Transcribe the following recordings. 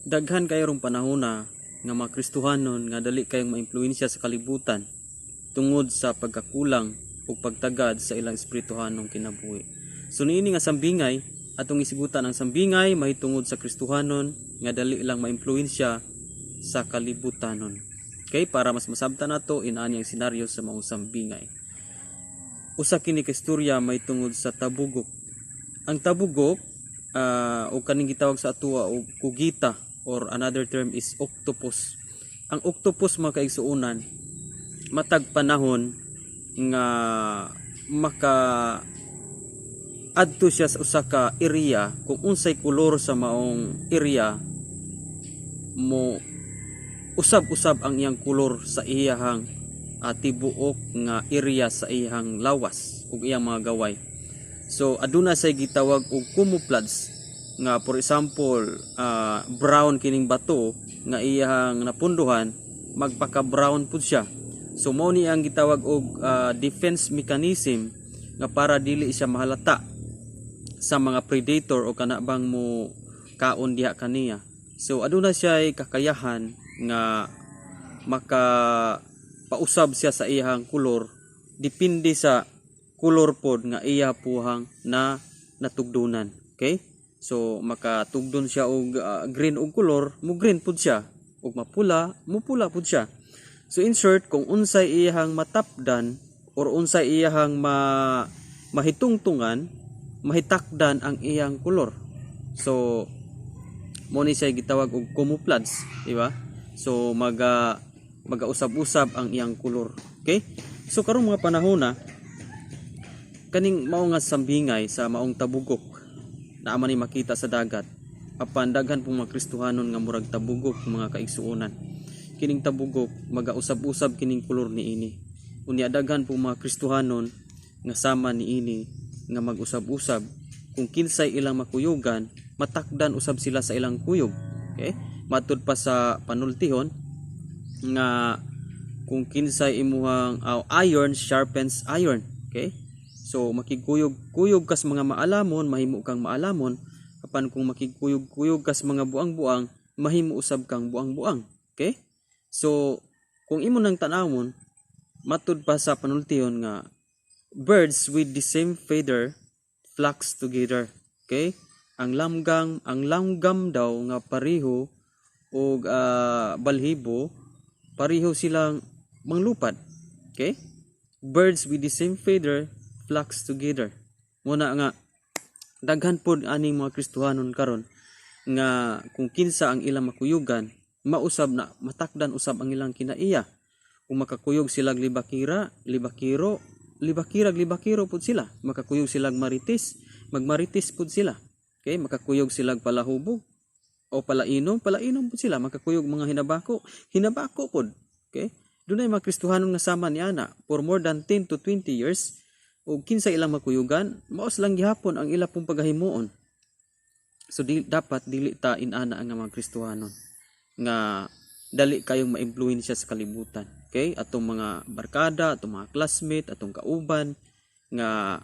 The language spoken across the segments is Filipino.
Daghan kayo rong panahona nga mga Kristohanon nga dali kayong maimpluwensya sa kalibutan tungod sa pagkakulang o pagtagad sa ilang espirituhanong kinabuhi. So niini nga sambingay, atong isigutan ang sambingay mahitungod sa Kristohanon nga dali lang maimpluwensya sa kalibutanon. Okay, para mas masabtan nato inaani ang senaryo sa maong sambingay. Usa kini ka istorya mahitungod sa tabugok. Ang tabugok o kaning gitawag sa atuwa og kugita or another term is octopus. Ang octopus mga kaigsuunan matag panahon nga maka adto siya sa usa ka area kung unsay kolor sa maong area mo usab-usab ang iyang kolor sa iyahang tibuok nga area sa iyang lawas ug iyang mga gaway. So aduna say gitawag og camouflage nga for example brown kining bato nga iyang napunduhan magpaka-brown pud siya. So mao ni ang gitawag og defense mechanism nga para dili siya mahalata sa mga predator o kana bang mo kaon diha kaniya. So aduna siya kakayahan nga maka pausab siya sa iyang kolor depende sa kolor pod nga iya puhang na natugdunan. Okay? So makatugdon siya og green og kolor, mo green pud siya, ug mapula, mo pula pud siya. So in short, kung unsay iyang matapdan or unsay iyang mahitungtungan, mahitakdan ang iyang kolor. So mo ni siya gitawag og camouflage, di ba? So maga-usab-usab ang iyang kolor. Okay? So karong mga panahon na kaning mao nga sambingay sa maong tabugok na ama ni makita sa dagat apan daghan pong mga Kristohanon nga murag tabugok mga kaigsuonan. Kining tabugok magausab-usab kining kolor niini. Unya daghan pong mga Kristohanon nga sama niini nga mag-usab-usab kung kinsay ilang makuyugan matakdan usab sila sa ilang kuyog. Okay? Matud pa sa panultihon nga kung kinsay imuhang iron sharpens iron. Okay? So makigkuyog-kuyog kas mga maalamon, mahimo kang maalamon. Apan kung makigkuyog-kuyog kas mga buang-buang, mahimo usab kang buang-buang. Okay? So kung imo nang tanawon, matud pa sa panultihon nga birds with the same feather flocks together. Okay? Ang langgam daw nga pareho og balhibo, pareho silang manglupad. Okay? Birds with the same feather flocks together. Muna nga daghan pod aning mga Kristohanon karon nga kung kinsa ang ilang makuyugan mausab na matakdan usab ang ilang kinaiya. Kung makakuyog sila libakira pud sila. Makakuyog sila magmaritis pud sila. Okay, makakuyog sila palahubog o palainom pud sila. Makakuyog mga hinabako pud. Okay? Dunay mga Kristohanon nga sama ni ana for more than 10 to 20 years. O kinsa ilang makuyugan, maos lang gihapon ang ila pong pagahimuon. So dapat dili ta inana ang mga Kristohanon nga dali kayong maimpluwensya sa kalibutan. Okay? Atong mga barkada, atong mga classmate, atong kauban nga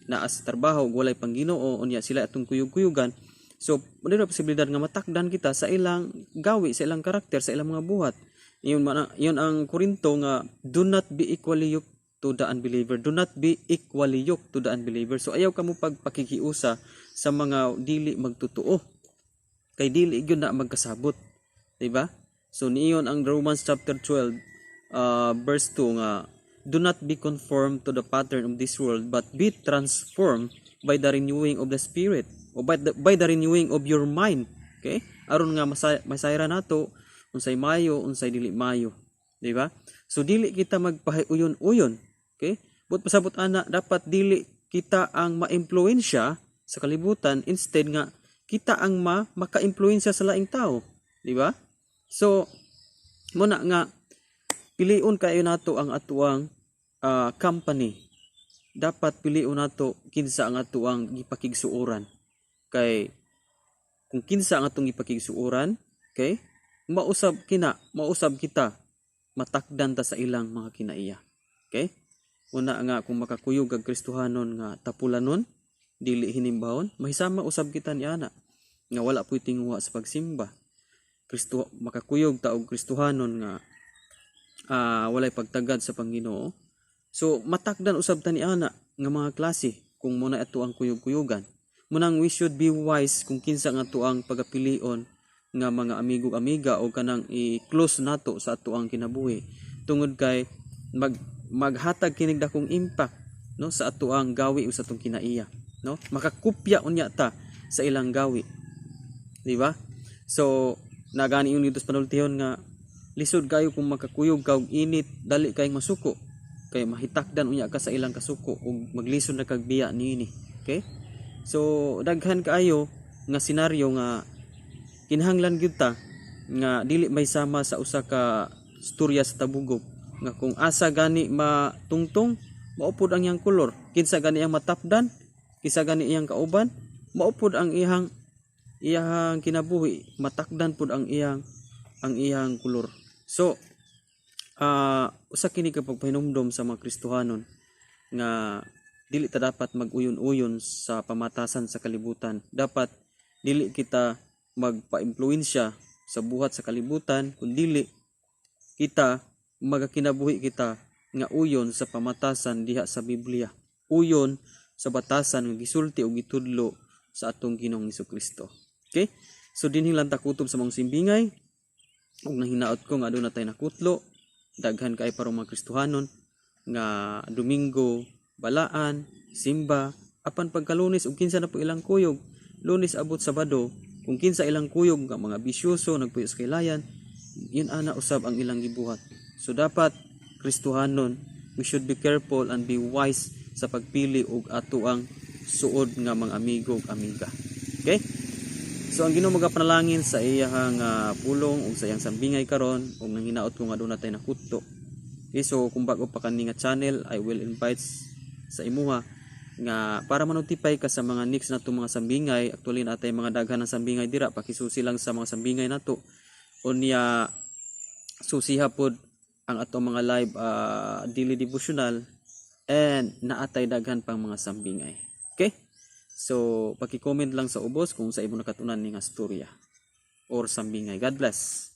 naa sa trabaho ug walay pangginoo unya sila atong kuyog-kuyugan. So dili ra posibilidad nga matakdan kita sa ilang gawi, sa ilang karakter, sa ilang mga buhat. Yun ang Korinto nga do not be equally yoked to the unbeliever. Do not be equally yoked to the unbeliever. So ayaw ka mo pagpakikiusa sa mga dili magtutuo. Kay dili gyud na magkasabot. Diba? So niyon ang Romans chapter 12 verse 2 nga do not be conformed to the pattern of this world but be transformed by the renewing of the spirit o by the renewing of your mind. Okay? Aron nga masayra nato unsay mayo, unsay dili mayo. Diba? So dili kita magpahiuyon-uyon. Okay? But pasabot ana dapat dili kita ang maimpluwensya sa kalibutan instead nga kita ang maka-impluwensya sa laing tao, di ba? So muna nga piliun kayo nato ang atuang company. Dapat piliun nato kinsa ang atuang gipakigsuoran. Kay kung kinsa ang atong gipakigsuoran, okay? Mausab kita matakdan ta sa ilang mga kinaiya. Okay? Una nga kung makakuyog ang Kristohanon nga tapulanon, dili hinimbahon, mahisama usab kita ni ana nga wala puy tinguha sa pagsimba. makakuyog ta og Kristohanon nga walay pagtagad sa Panginoon. So matakdan usab ta ni ana nga mga klase kung muna ato ang kuyog-kuyogan. Munang we should be wise kung kinsa nga ato ang pagapilion nga mga amigo-amiga o kanang i-close nato sa ato ang kinabuhi tungod kay maghatag kinig dakong impact no sa ato ang gawi o sa atong kinaiya, no? Makakupya unya ta sa ilang gawi. Di ba? So nagani yung dito sa panultihon nga lisod kayo kung makakuyog ka og init dali kay masuko kay mahitakdan unya ka sa ilang kasuko ug maglisod na kag biya niini. Okay? So daghan kaayo nga senaryo nga kinahanglan gyud ta nga dili may sama sa usa ka storya sa tabugok nga kung asa gani matungtong maupod ang iyang kolor, kinsa gani ang matapdan, kinsa gani iyang kauban, maupod ang iyang kinabuhi, matakdan pud ang iyang kolor. So usa kini ka pagpahinumdom sa mga Kristohanon nga dili ta dapat mag-uyon-uyon sa pamatasan sa kalibutan. Dapat dili kita magpa-impluwensya sa buhat sa kalibutan, kundi kita magakinabuhi kita nga uyon sa pamatasan diha sa Biblia. Uyon sa batasan nga gisulti o gitudlo sa atong Ginoong Hesukristo. Okay? So dinhi lang ta kutob sa mga simbingay ug nahinaot ko nga aduna tay nakutlo daghan kay parong mga Kristohanon nga Domingo balaan, simba, apan pagkalunes ug kinsa na po ilang kuyog, Lunes abot Sabado, kung kinsa ilang kuyog nga mga bisyoso nagpuyo sa kailayan, yun ana usab ang ilang gibuhat. So dapat Kristohanon, we should be careful and be wise sa pagpili og ato ang suod nga mga amigo ug amiga. Okay? So ang Ginoo magapanalangin sa iyang pulong ug sa iyang sambingay karon ug nang hinaot ko nga aduna tay nakutlo. Okay, so kung bago pa kani nga channel, I will invite sa imuha nga para ma-notify ka sa mga next nato mga sambingay. Actually natay mga daghan ng sambingay dira, pakisusi lang sa mga sambingay nato. Unya susiha pod ang ato mga live daily devotional and naatay daghan pang mga sambingay. Okay? So paki-comment lang sa ubos kung sa imo nakatunan ni nga storya or sambingay. God bless.